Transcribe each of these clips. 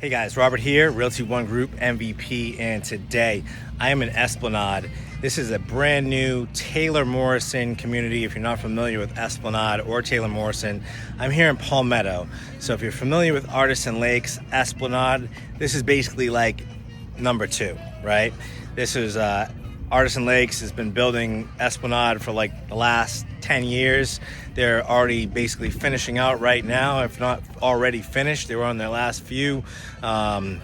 Hey guys, Robert here, Realty One Group MVP, and today I am in Esplanade. This is a brand new Taylor Morrison community. If you're not familiar with Esplanade or Taylor Morrison, I'm here in Palmetto. So if you're familiar with Artisan Lakes, Esplanade, this is basically like number 2, right? This is Artisan Lakes has been building Esplanade for like the last 10 years. They're already basically finishing out right now, if not already finished. They were on their last few a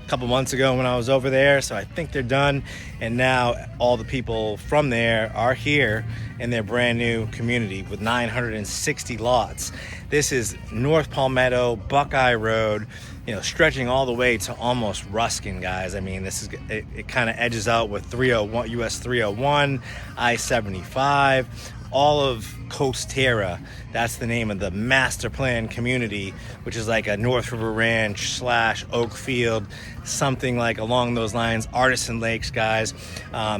couple months ago when I was over there, so I think they're done. And now all the people from there are here in their brand new community with 960 lots. This is North Palmetto, Buckeye Road, stretching all the way to almost Ruskin, guys. I mean, this is it kind of edges out with 301 US 301, I-75, all of Coasterra. That's the name of the master plan community, which is like a North River Ranch / Oakfield, something like along those lines. Artisan Lakes, guys.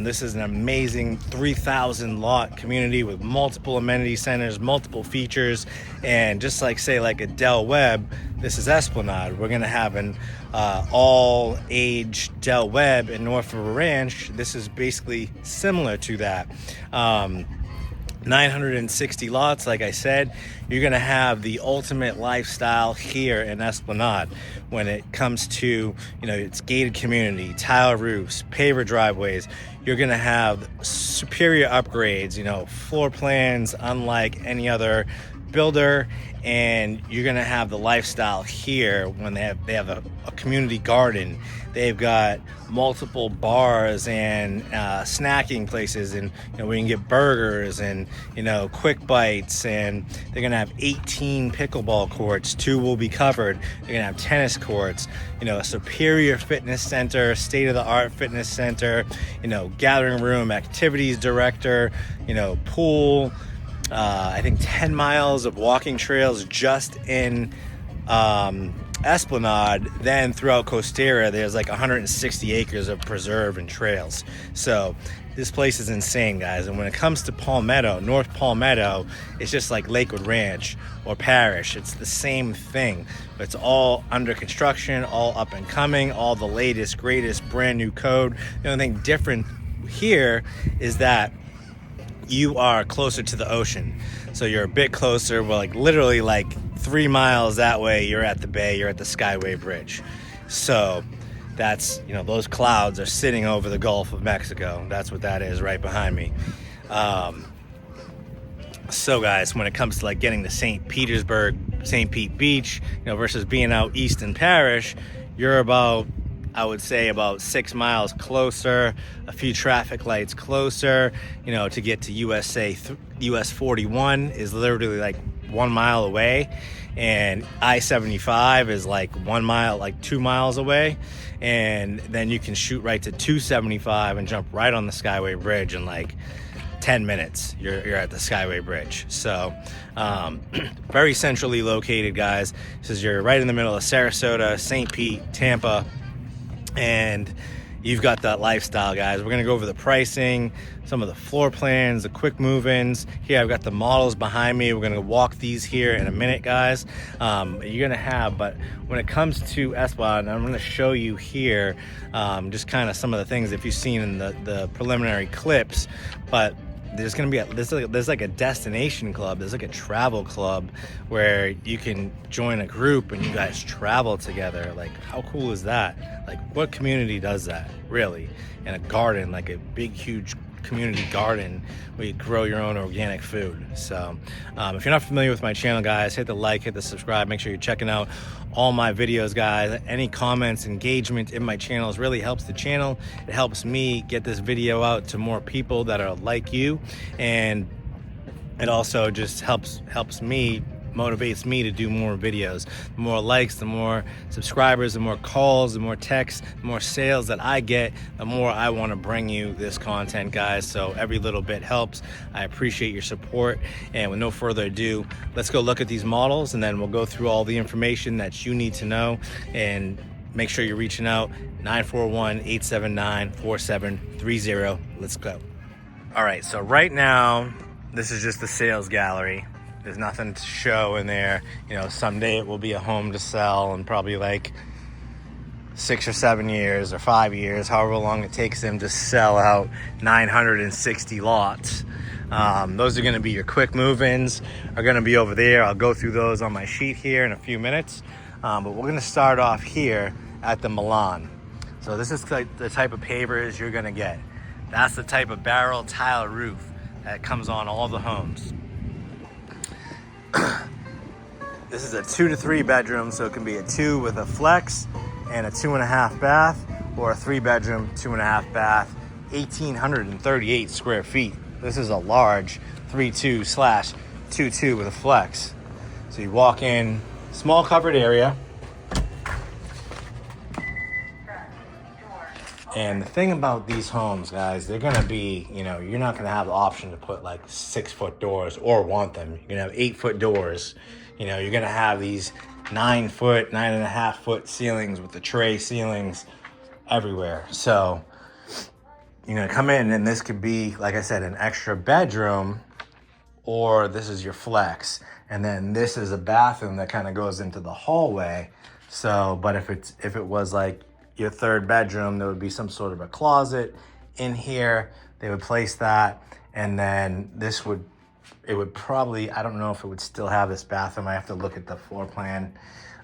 This is an amazing 3,000 lot community with multiple amenity centers, multiple features, and just like say like a Del Webb, this is Esplanade. We're gonna have an all age Del Webb in North River Ranch. This is basically similar to that. 960 lots, like I said. You're gonna have the ultimate lifestyle here in Esplanade when it comes to, it's gated community, tile roofs, paver driveways. You're gonna have superior upgrades, floor plans unlike any other builder, and you're gonna have the lifestyle here when they have a community garden. They've got multiple bars and snacking places, and where you can get burgers and quick bites, and they're gonna have 18 pickleball courts. 2 will be covered. They're gonna have tennis courts, a superior fitness center, state-of-the-art fitness center, gathering room, activities director, pool. I think 10 miles of walking trails just in Esplanade. Then throughout Coasterra, there's like 160 acres of preserve and trails. So this place is insane, guys. And when it comes to Palmetto, North Palmetto, it's just like Lakewood Ranch or Parish. It's the same thing. It's all under construction, all up and coming, all the latest, greatest, brand new code. The only thing different here is that you are closer to the ocean. So you're a bit closer. Well, like literally like 3 miles that way, you're at the bay, you're at the Skyway Bridge. So that's, those clouds are sitting over the Gulf of Mexico. That's what that is right behind me. So guys, when it comes to like getting to St. Petersburg, St. Pete Beach, versus being out east in Parish, you're about, I would say, about 6 miles closer, a few traffic lights closer, to get to US 41 is literally like 1 mile away, and I-75 is like 1 mile, like 2 miles away, and then you can shoot right to 275 and jump right on the Skyway Bridge in like 10 minutes. You're at the Skyway Bridge. So very centrally located, guys. Says you're right in the middle of Sarasota, St. Pete, Tampa, and you've got that lifestyle, guys. We're gonna go over the pricing, some of the floor plans, the quick move-ins. Here I've got the models behind me. We're gonna walk these here in a minute, guys. You're gonna have, but when it comes to Esplanade, I'm gonna show you here just kind of some of the things if you've seen in the preliminary clips, but there's gonna be there's like a destination club, there's like a travel club where you can join a group and you guys travel together. Like, how cool is that? Like, what community does that, really? And a garden, like a big huge community garden where you grow your own organic food. So if you're not familiar with my channel, guys, hit the like, hit the subscribe. Make sure you're checking out all my videos, guys. Any comments, engagement in my channels really helps the channel. It helps me get this video out to more people that are like you, and it also just helps me, motivates me to do more videos. The more likes, the more subscribers, the more calls, the more texts, the more sales that I get, the more I want to bring you this content, guys. So every little bit helps. I appreciate your support, and with no further ado, let's go look at these models, and then we'll go through all the information that you need to know, and make sure you're reaching out. 941-879-4730. Let's go. All right, so right now this is just the sales gallery. There's nothing to show in there. Someday it will be a home to sell, and probably like 6 or 7 years or 5 years, however long it takes them to sell out 960 lots. Those are going to be your quick move-ins, are going to be over there. I'll go through those on my sheet here in a few minutes. But we're going to start off here at the Milan. So this is like the type of pavers you're going to get. That's the type of barrel tile roof that comes on all the homes. This is a 2 to 3 bedroom, so it can be a 2 with a flex and a 2.5 bath, or a 3 bedroom, 2.5 bath, 1,838 square feet. This is a large 3.2/2.2 with a flex. So you walk in, small covered area. And the thing about these homes, guys, they're gonna be, you're not gonna have the option to put like 6-foot doors or want them. You're gonna have 8-foot doors. You're gonna have these 9-foot, 9.5-foot ceilings with the tray ceilings everywhere. So you're gonna come in, and this could be, like I said, an extra bedroom, or this is your flex. And then this is a bathroom that kind of goes into the hallway. So, but if it was like your 3rd bedroom, there would be some sort of a closet in here. They would place that, and then it would probably, I don't know if it would still have this bathroom. I have to look at the floor plan.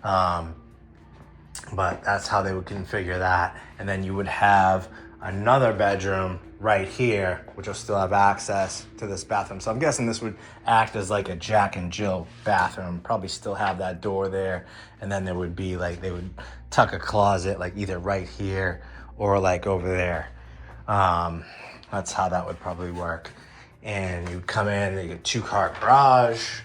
But that's how they would configure that. And then you would have another bedroom right here, which will still have access to this bathroom. So I'm guessing this would act as like a Jack and Jill bathroom, probably still have that door there. And then there would be like, they would tuck a closet like either right here or like over there. That's how that would probably work. And you'd come in, you get 2-car garage.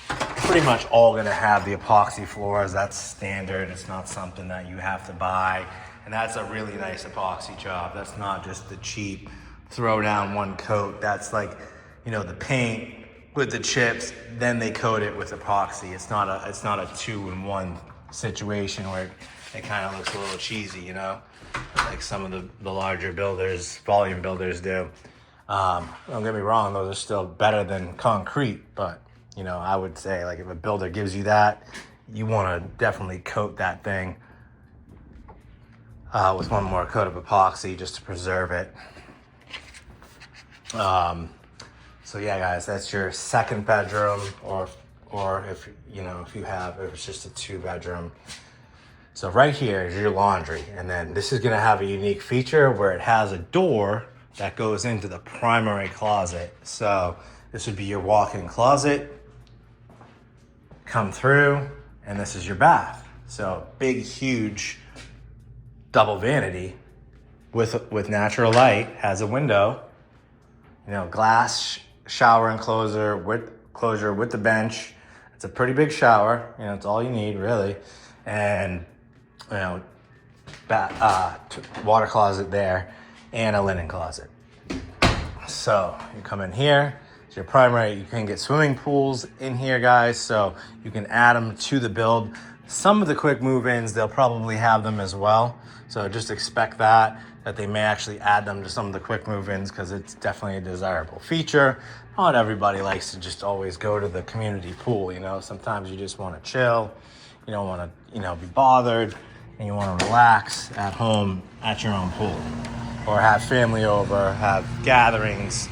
Pretty much all gonna have the epoxy floors. That's standard. It's not something that you have to buy. And that's a really nice epoxy job. That's not just the cheap throw down one coat. That's like, the paint with the chips, then they coat it with epoxy. It's not a 2-in-1 situation where it kind of looks a little cheesy, like some of the larger builders, volume builders do. Don't get me wrong, those are still better than concrete, but I would say, like, if a builder gives you that, you want to definitely coat that thing with one more coat of epoxy just to preserve it. So yeah, guys, that's your 2nd bedroom, or if it's just a 2-bedroom. So right here is your laundry, and then this is gonna have a unique feature where it has a door that goes into the primary closet. So this would be your walk-in closet, come through, and this is your bath. So big, huge double vanity with natural light, has a window, glass shower enclosure with the bench. It's a pretty big shower, it's all you need really. And water closet there, and a linen closet. So you come in here, it's your primary. You can get swimming pools in here, guys, so you can add them to the build. Some of the quick move-ins, they'll probably have them as well. So just expect that they may actually add them to some of the quick move-ins, because it's definitely a desirable feature. Not everybody likes to just always go to the community pool, Sometimes you just want to chill. You don't want to, be bothered, and you want to relax at home at your own pool, or have family over, have gatherings,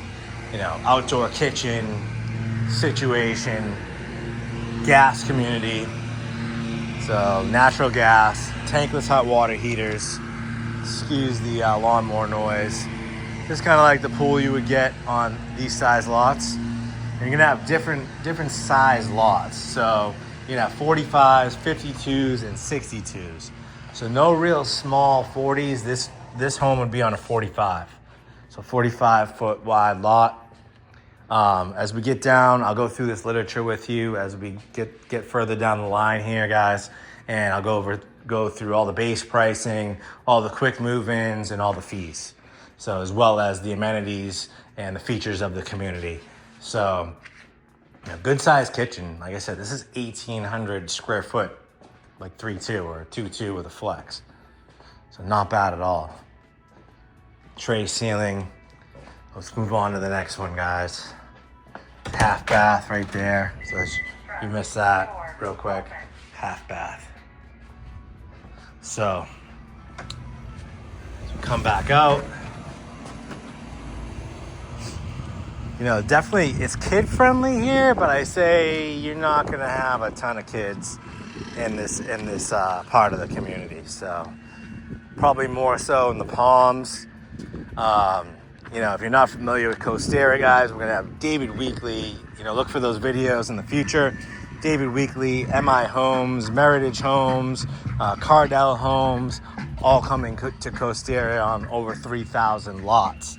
outdoor kitchen situation, gas community. So natural gas, tankless hot water heaters, excuse the lawnmower noise. Just kind of like the pool you would get on these size lots. And you're gonna have different size lots. So you have 45s, 52s, and 62s. So no real small 40s. This home would be on a 45. So 45-foot wide lot. As we get down, I'll go through this literature with you as we get further down the line here, guys. And I'll go through all the base pricing, all the quick move-ins, and all the fees. So as well as the amenities and the features of the community. So good sized kitchen. Like I said, this is 1,800 square foot, like 3.2 or 2.2 with a flex. So not bad at all. Tray ceiling. Let's move on to the next one, guys. Half bath right there. So you missed that real quick. Half bath. So come back out. You know, definitely it's kid friendly here, but I say you're not gonna have a ton of kids in this part of the community. So probably more so in the Palms. You know, if you're not familiar with Coasterra, guys, we're gonna have David Weekly. You know, look for those videos in the future. David Weekly, MI Homes, Meritage Homes, Cardell Homes, all coming to Coasterra on over 3,000 lots.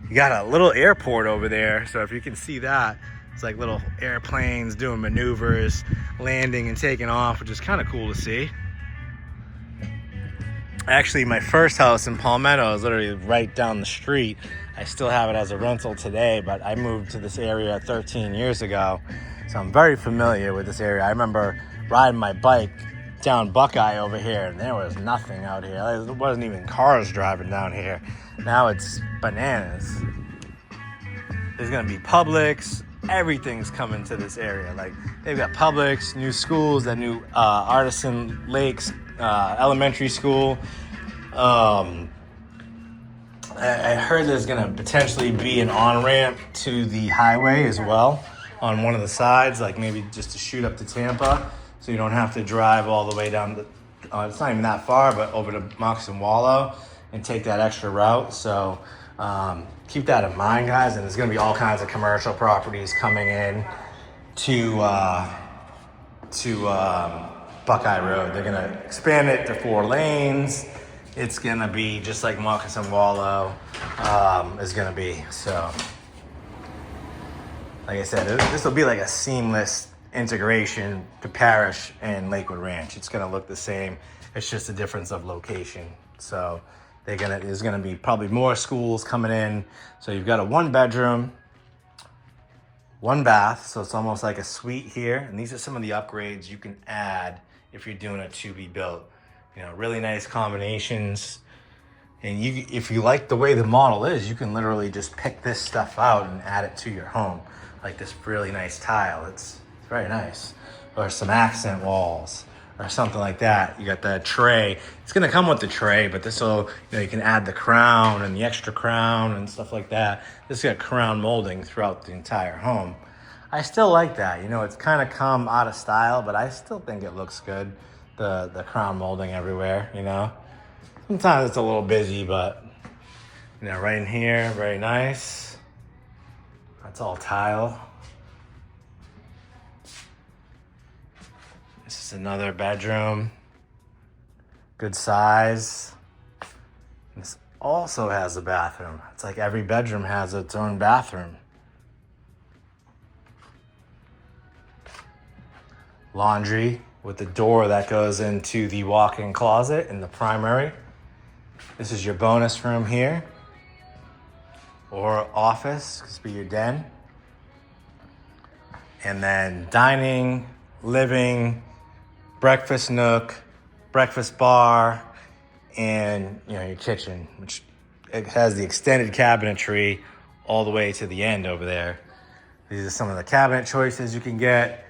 You got a little airport over there, so if you can see that, it's like little airplanes doing maneuvers, landing and taking off, which is kind of cool to see. Actually, my first house in Palmetto is literally right down the street. I still have it as a rental today, but I moved to this area 13 years ago, so I'm very familiar with this area. I remember riding my bike down Buckeye over here, and there was nothing out here. There wasn't even cars driving down here. Now it's bananas. There's gonna be Publix. Everything's coming to this area. Like, they've got Publix, new schools, that new Artisan Lakes elementary school. I heard there's gonna potentially be an on-ramp to the highway as well on one of the sides, like maybe just to shoot up to Tampa, so you don't have to drive all the way down the, it's not even that far, but over to Moxon Wallow and take that extra route. So keep that in mind, guys. And there's gonna be all kinds of commercial properties coming in to Buckeye Road. They're gonna expand it to 4 lanes. It's gonna be just like Moccasin Wallow is gonna be. So, like I said, this will be like a seamless integration to Parish and Lakewood Ranch. It's gonna look the same. It's just a difference of location. So there's gonna be probably more schools coming in. So you've got a 1-bedroom, 1 bath. So it's almost like a suite here. And these are some of the upgrades you can add if you're doing a to-be built. You know, really nice combinations. And if you like the way the model is, you can literally just pick this stuff out and add it to your home. Like this really nice tile. It's very nice. Or some accent walls or something like that. You got that tray. It's gonna come with the tray, but this will, you know, you can add the crown and the extra crown and stuff like that. This got crown molding throughout the entire home. I still like that. You know, it's kind of come out of style, but I still think it looks good. The crown molding everywhere, you know. Sometimes it's a little busy, but, you know, right in here, very nice. That's all tile. This is another bedroom. Good size. This also has a bathroom. It's like every bedroom has its own bathroom. Laundry with the door that goes into the walk-in closet in the primary. This is your bonus room here. Or office, could be your den. And then dining, living, breakfast nook, breakfast bar, and, you know, your kitchen, which it has the extended cabinetry all the way to the end over there. These are some of the cabinet choices you can get.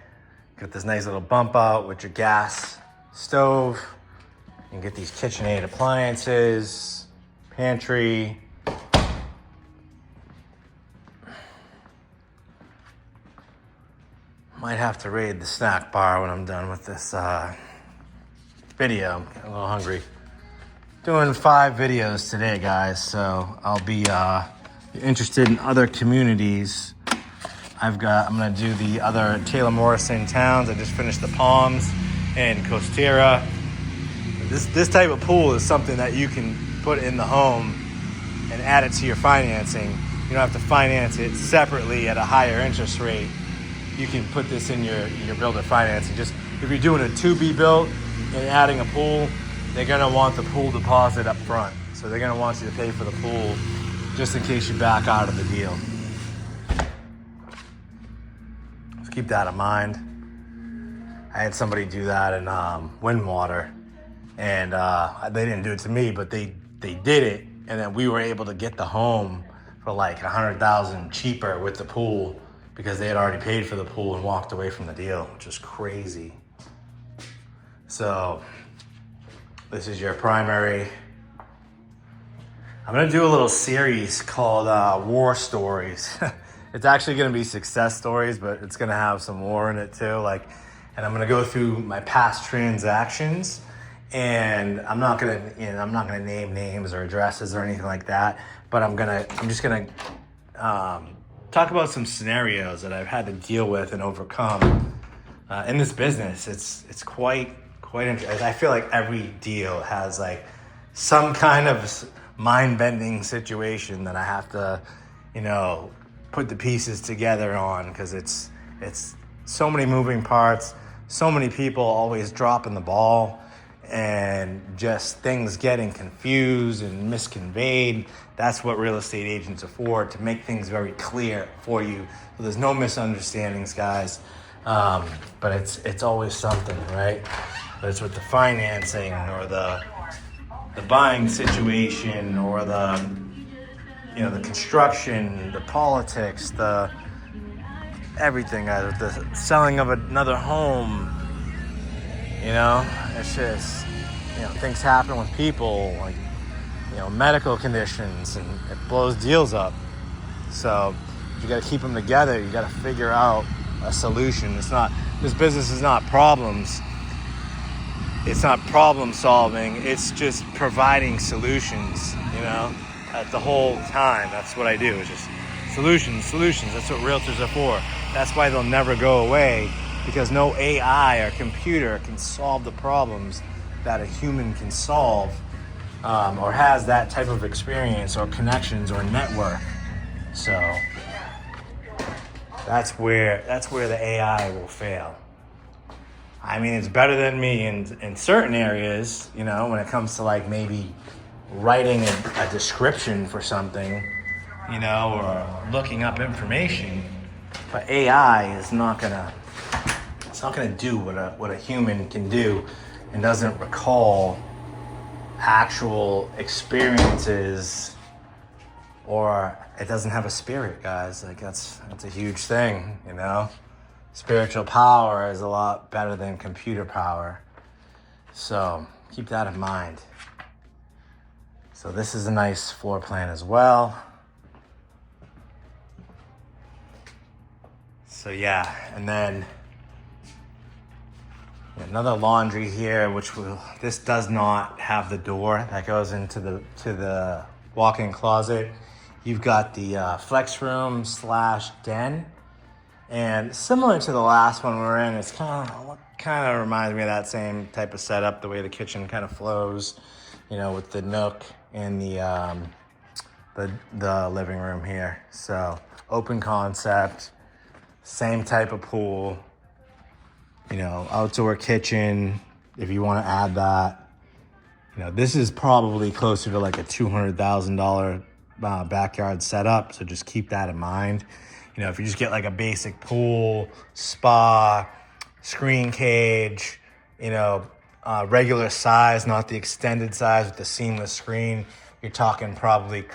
Got this nice little bump out with your gas stove. You can get these KitchenAid appliances, pantry. Might have to raid the snack bar when I'm done with this video. I'm getting a little hungry. Doing 5 videos today, guys, so I'll be interested in other communities. I'm gonna do the other Taylor Morrison towns. I just finished the Palms and Coasterra. This type of pool is something that you can put in the home and add it to your financing. You don't have to finance it separately at a higher interest rate. You can put this in your builder financing. Just if you're doing a to-be built and adding a pool, they're gonna want the pool deposit up front. So they're gonna want you to pay for the pool just in case you back out of the deal. So keep that in mind. I had somebody do that in Windwater, and they didn't do it to me, but they did it, and then we were able to get the home for like $100,000 cheaper with the pool because they had already paid for the pool and walked away from the deal, which is crazy. So This is your primary. I'm gonna do a little series called War Stories. It's actually gonna be success stories, but it's gonna have some war in it too. And I'm gonna go through my past transactions, and I'm not gonna name names or addresses or anything like that. But I'm just gonna talk about some scenarios that I've had to deal with and overcome in this business. It's quite interesting. I feel like every deal has like some kind of mind-bending situation that I have to, put the pieces together on, because it's so many moving parts, so many people always dropping the ball, and just things getting confused and misconveyed. That's what real estate agents are for, to make things very clear for you, so there's no misunderstandings, guys. But it's always something, right? Whether it's with the financing or the buying situation, or the construction, the politics, the everything, the selling of another home. It's just, things happen with people, like, medical conditions, and it blows deals up. So you got to keep them together. You got to figure out a solution. This business is not problems. It's not problem solving. It's just providing solutions, at the whole time. That's what I do. It's just solutions. That's what realtors are for. That's why they'll never go away, because no AI or computer can solve the problems that a human can solve, or has that type of experience or connections or network. So that's where the AI will fail. I mean, it's better than me in certain areas, when it comes to like maybe writing a description for something, or looking up information. But AI is not gonna do what a human can do, and doesn't recall actual experiences, or it doesn't have a spirit, guys. Like that's a huge thing, Spiritual power is a lot better than computer power. So keep that in mind. So this is a nice floor plan as well. So yeah, and then another laundry here, this does not have the door that goes into the walk-in closet. You've got the flex room / den. And similar to the last one we were in, it's kind of reminds me of that same type of setup, the way the kitchen kind of flows, with the nook and the living room here. So open concept, same type of pool, outdoor kitchen if you want to add that. This is probably closer to like a $200,000 backyard setup, so just keep that in mind. If you just get like a basic pool, spa, screen cage, regular size, not the extended size with the seamless screen, you're talking probably,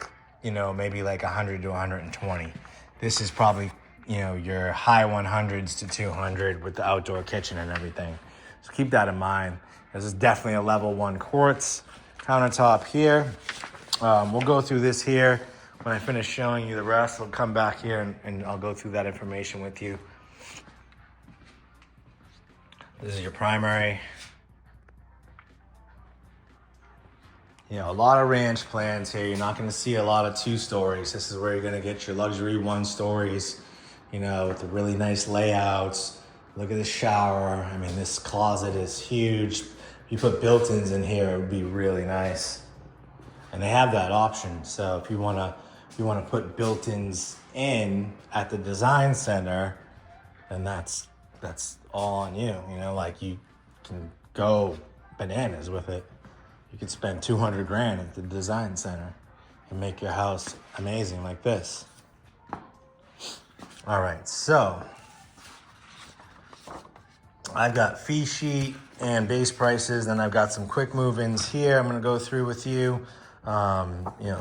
maybe like 100 to 120. This is probably, your high 100s to 200 with the outdoor kitchen and everything. So keep that in mind. This is definitely a level 1 quartz countertop here. We'll go through this here. When I finish showing you the rest, I'll come back here and I'll go through that information with you. This is your primary. A lot of ranch plans here. You're not going to see a lot of 2 stories. This is where you're going to get your luxury 1 stories, with the really nice layouts. Look at the shower. I mean, this closet is huge. If you put built-ins in here, it would be really nice. And they have that option. So if you want to put built-ins in at the design center, then that's all on you. Like you can go bananas with it. You could spend $200,000 at the design center and make your house amazing like this. All right, so I've got fee sheet and base prices, then I've got some quick move-ins here I'm gonna go through with you.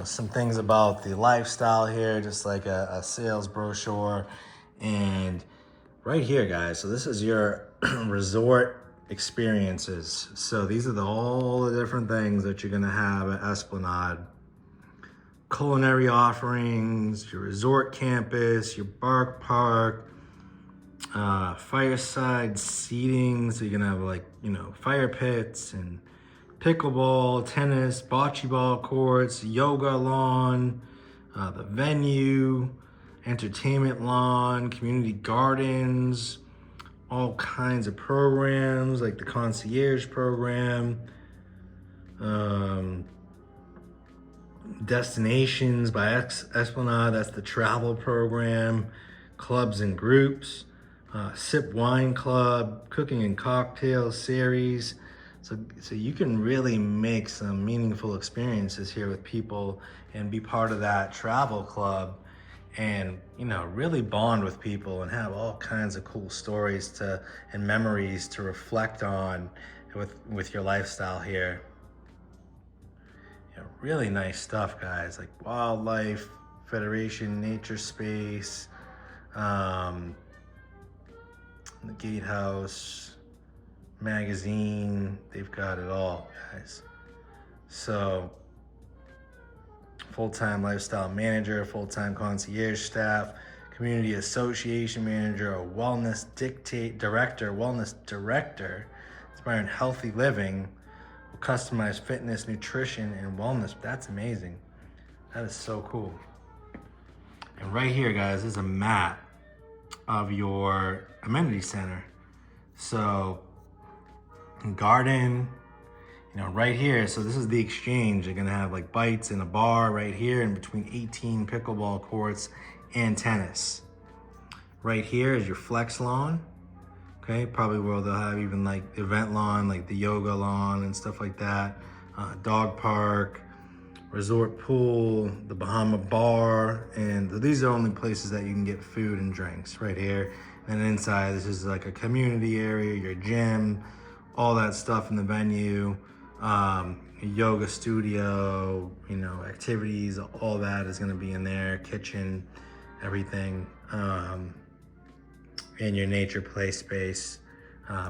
Some things about the lifestyle here, just like a sales brochure. And right here, guys, so this is your resort experiences. So these are all the different things that you're gonna have at Esplanade. Culinary offerings, your resort campus, your bark park, fireside seating. So you're gonna have like, you know, fire pits and pickleball, tennis, bocce ball courts, yoga lawn, the venue, entertainment lawn, community gardens, all kinds of programs like the concierge program, destinations by Esplanade, that's the travel program, clubs and groups, sip wine club, cooking and cocktail series. So you can really make some meaningful experiences here with people and be part of that travel club, and, you know, really bond with people and have all kinds of cool stories and memories to reflect on with your lifestyle here. You know, really nice stuff, guys, like Wildlife Federation, Nature Space, the Gatehouse magazine. They've got it all, guys. So full-time lifestyle manager, full-time concierge staff, community association manager, a wellness director, inspiring healthy living, customized fitness, nutrition, and wellness. That's amazing. That is so cool. And right here, guys, is a map of your amenity center. So garden, you know, right here. So this is the exchange. You're gonna have like bites and a bar right here, and between 18 pickleball courts and tennis. Right here is your flex lawn. Okay, probably where they'll have even like event lawn, like the yoga lawn and stuff like that. Dog park, resort pool, the Bahama bar, and these are only places that you can get food and drinks right here. And inside, this is like a community area, your gym, all that stuff in the venue, yoga studio, you know, activities, all that is gonna be in there, kitchen, everything, and your nature play space,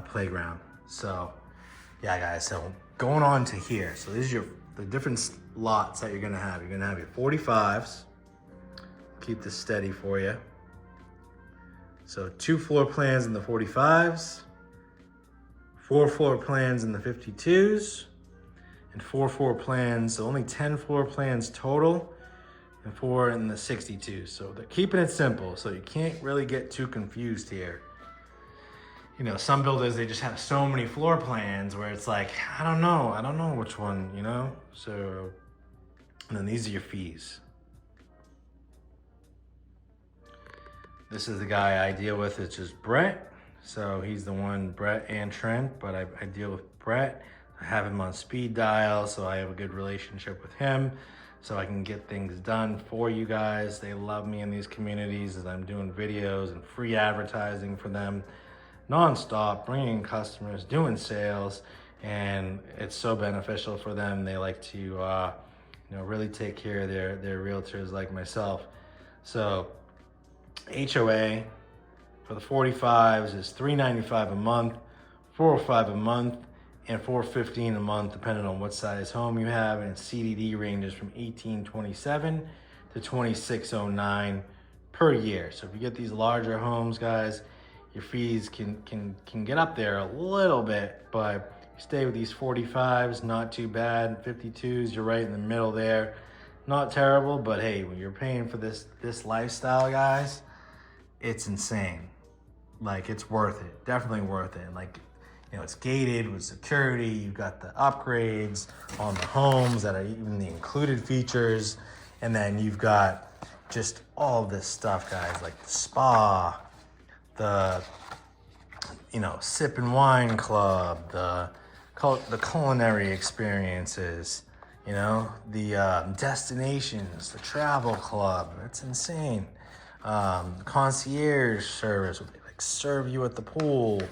playground. So yeah, guys, so going on to here. So these are the different lots that you're gonna have. You're gonna have your 45s, keep this steady for you. So 2 floor plans in the 45s, 4 floor plans in the 52s, and 4 floor plans, so only 10 floor plans total, and 4 in the 62s. So they're keeping it simple, so you can't really get too confused here. You know, some builders, they just have so many floor plans where it's like, I don't know which one, you know? So, and then these are your fees. This is the guy I deal with, it's just Brett. So he's the one, Brett and Trent, but I deal with Brett. I have him on speed dial, so I have a good relationship with him, so I can get things done for you guys. They love me in these communities as I'm doing videos and free advertising for them nonstop, bringing customers, doing sales, and it's so beneficial for them. They like to, you know, really take care of their realtors like myself. So HOA for the 45s is $395 a month, $405 a month, and $415 a month, depending on what size home you have. And CDD ranges from $1,827 to $2,609 per year. So if you get these larger homes, guys, your fees can get up there a little bit, but you stay with these 45s, not too bad. 52s, you're right in the middle there. Not terrible, but hey, when you're paying for this lifestyle, guys, it's insane. Like, it's worth it, definitely worth it. And like, you know, it's gated with security. You've got the upgrades on the homes that are even the included features. And then you've got just all this stuff, guys, like the spa, the, you know, sip and wine club, the culinary experiences, you know, the destinations, the travel club. That's insane. Concierge service, where they like serve you at the pool,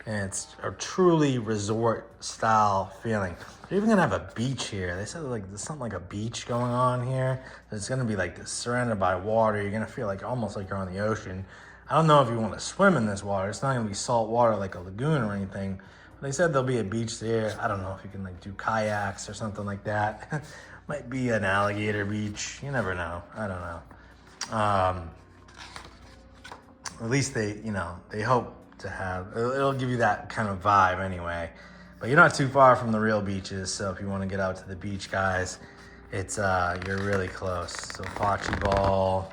and it's a truly resort style feeling. They're even gonna have a beach here. They said like there's something like a beach going on here. It's gonna be like surrounded by water. You're gonna feel like almost like you're on the ocean. I don't know if you want to swim in this water. It's not gonna be salt water like a lagoon or anything, They said there'll be a beach there. I don't know if you can like do kayaks or something like that. Might be an alligator beach. You never know. I don't know. At least they, you know, they hope to have, it'll give you that kind of vibe anyway. But you're not too far from the real beaches, so if you want to get out to the beach, guys, it's you're really close. So bocce ball,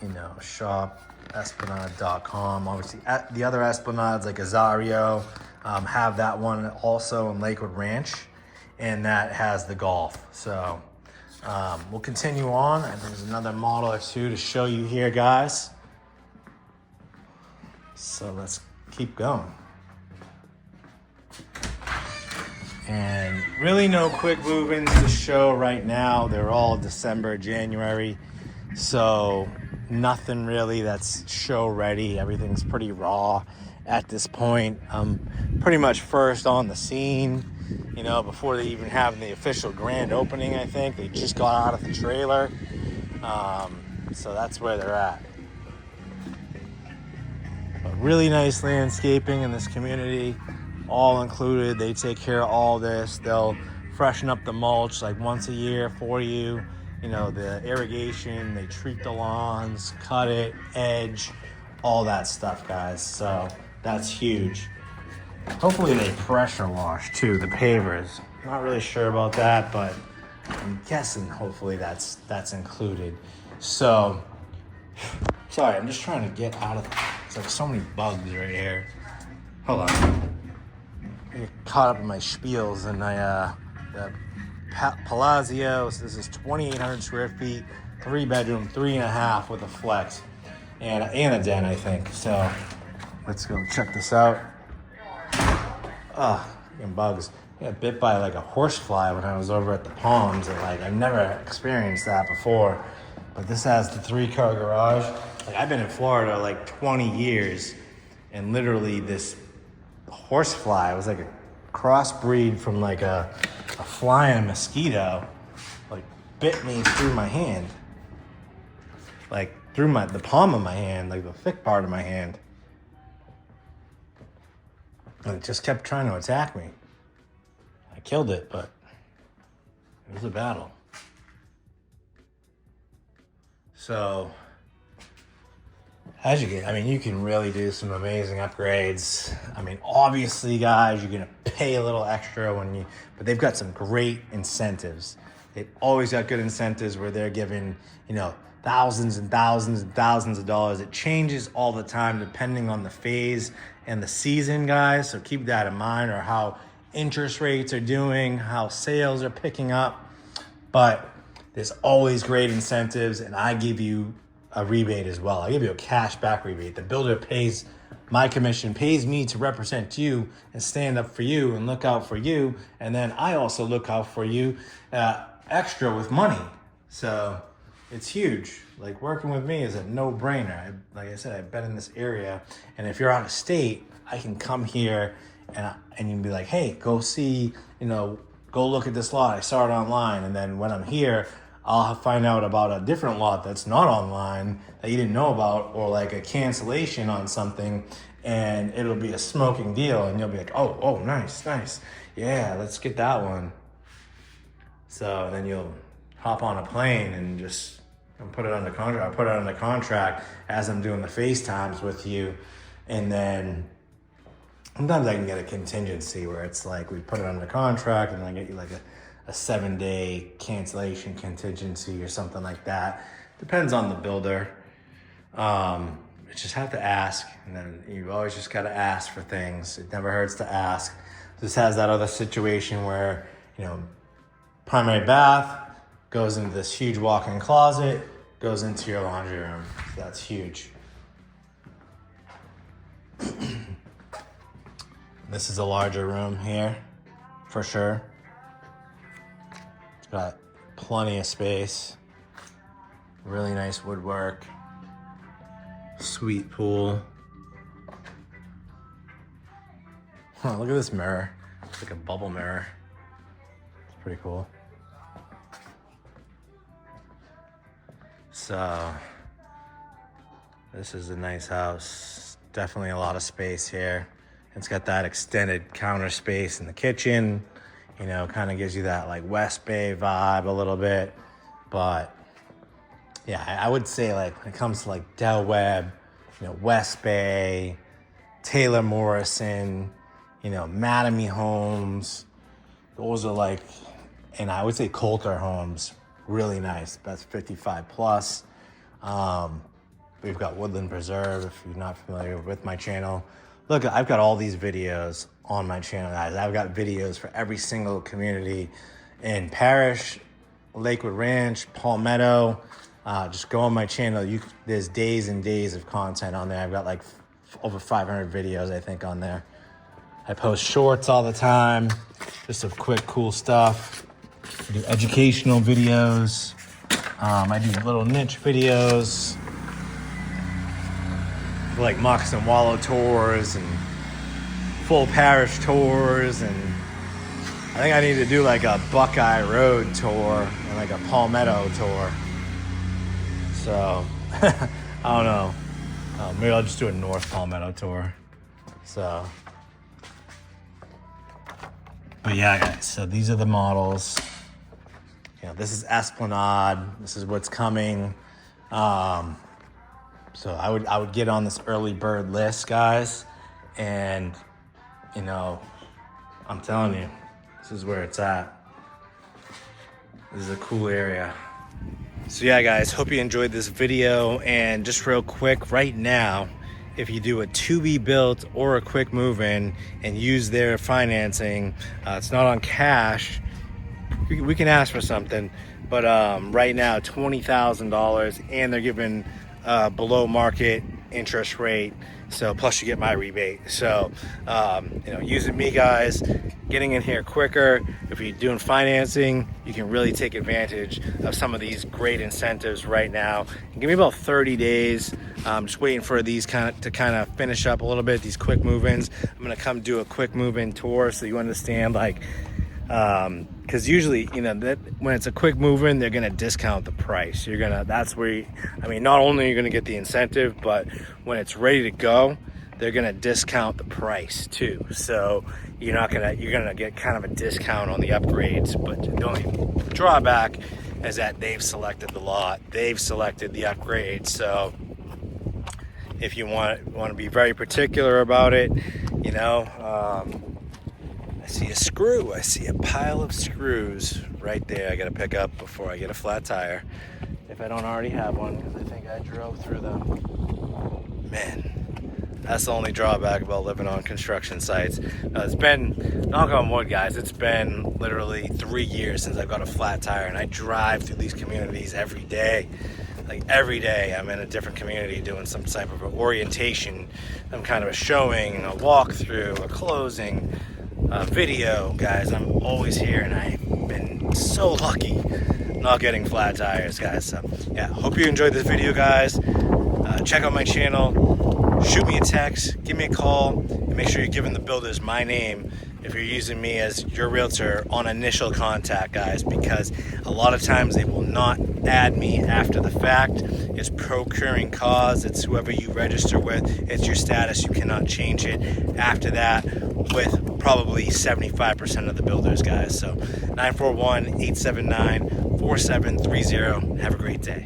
you know, shop esplanade.com. Obviously, at the other Esplanades like Azario have that one also in Lakewood Ranch, and that has the golf. So we'll continue on. And there's another model or two to show you here, guys. So let's keep going. And really no quick move-ins to show right now. They're all December, January. So nothing really that's show ready. Everything's pretty raw at this point. I'm pretty much first on the scene, you know, before they even have the official grand opening, I think. They just got out of the trailer. So that's where they're at. But really nice landscaping in this community. All included. They take care of all this. They'll freshen up the mulch like once a year for you. You know, the irrigation, they treat the lawns, cut it, edge, all that stuff, guys. So that's huge. Hopefully they pressure wash too, the pavers. Not really sure about that, but I'm guessing hopefully that's included. So, sorry, I'm just trying to get out of, it's like so many bugs right here. Hold on. I get caught up in my spiels, and the Pallazio, so this is 2,800 square feet, 3-bedroom, 3.5 with a flex, and a den, I think. So let's go check this out. Getting bugs. I got bit by like a horsefly when I was over at the Palms, and like I've never experienced that before. But this has the 3-car garage. Like I've been in Florida like 20 years, and literally this horsefly was like a crossbreed from like a flying mosquito, like bit me through my hand, like through the palm of my hand, like the thick part of my hand. And it just kept trying to attack me. I killed it, but it was a battle. So as you get, I mean, you can really do some amazing upgrades. I mean, obviously, guys, you're gonna pay a little extra but they've got some great incentives. They've always got good incentives where they're giving, you know, thousands and thousands and thousands of dollars. It changes all the time depending on the phase and the season, guys. So keep that in mind, or how interest rates are doing, how sales are picking up. But there's always great incentives, and I give you a rebate as well. I give you a cash back rebate. The builder pays my commission, pays me to represent you and stand up for you and look out for you. And then I also look out for you extra with money. So it's huge. Like working with me is a no-brainer. Like I said, I've been in this area, and if you're out of state, I can come here and you'd be like, hey, go see, you know, go look at this lot. I saw it online. And then when I'm here, I'll find out about a different lot that's not online that you didn't know about, or like a cancellation on something, and it'll be a smoking deal, and you'll be like, oh, nice. Yeah, let's get that one. So then you'll hop on a plane and just put it under contract. I put it under contract as I'm doing the FaceTimes with you, and then sometimes I can get a contingency where it's like we put it under contract and I get you like a 7-day cancellation contingency or something like that. Depends on the builder. You just have to ask, and then you always just gotta ask for things. It never hurts to ask. This has that other situation where, you know, primary bath goes into this huge walk-in closet, goes into your laundry room. So that's huge. This is a larger room here, for sure. It's got plenty of space. Really nice woodwork. Sweet pool. Look at this mirror. It's like a bubble mirror. It's pretty cool. So, this is a nice house. definitely a lot of space here. It's got that extended counter space in the kitchen, you know, kind of gives you that like West Bay vibe a little bit. But yeah, I would say like when it comes to like Del Webb, you know, West Bay, Taylor Morrison, you know, Mattamy Homes, those are like, and I would say Coulter Homes, really nice. That's 55 plus. We've got Woodland Preserve, if you're not familiar with my channel. Look, I've got all these videos on my channel, guys. I've got videos for every single community in Parish, Lakewood Ranch, Palmetto. Just go on my channel. There's days and days of content on there. I've got like over 500 videos, I think, on there. I post shorts all the time, just of quick, cool stuff. I do educational videos. I do little niche videos, like Moccasin Wallow tours and full parish tours, and I think I need to do like a Buckeye Road tour and like a Palmetto tour. So I don't know. Maybe I'll just do a North Palmetto tour. So, but yeah, guys. So these are the models. You know, this is Esplanade. This is what's coming. So I would get on this early bird list, guys, and you know, I'm telling you, this is where it's at. This is a cool area. So yeah, guys, hope you enjoyed this video. And just real quick, right now, if you do a to be built or a quick move in and use their financing, it's not on cash. We can ask for something, but right now $20,000, and they're giving below market interest rate. So plus you get my rebate. So you know, using me, guys, getting in here quicker. If you're doing financing, you can really take advantage of some of these great incentives right now. Give me about 30 days. I'm just waiting for these to kind of finish up a little bit, these quick move-ins. I'm gonna come do a quick move-in tour so you understand, like, because usually, you know, that when it's a quick move-in, they're gonna discount the price. That's where I mean, not only are you gonna get the incentive, but when it's ready to go, they're gonna discount the price too. So you're gonna get kind of a discount on the upgrades. But the only drawback is that they've selected the lot, they've selected the upgrades. So if you want to be very particular about it, you know. I see a screw. I see a pile of screws right there. I gotta pick up before I get a flat tire, if I don't already have one, because I think I drove through them. Man, that's the only drawback about living on construction sites. It's been, knock on wood, guys, it's been literally 3 years since I've got a flat tire, and I drive through these communities every day. Like every day I'm in a different community doing some type of orientation, some kind of a showing, a walkthrough, a closing, video, guys. I'm always here, and I've been so lucky not getting flat tires, guys. So yeah, hope you enjoyed this video, guys. Check out my channel, shoot me a text, give me a call, and make sure you're giving the builders my name if you're using me as your realtor on initial contact, guys, because a lot of times they will not add me after the fact. It's procuring cause, it's whoever you register with, it's your status, you cannot change it after that with probably 75% of the builders, guys. So 941-879-4730. Have a great day.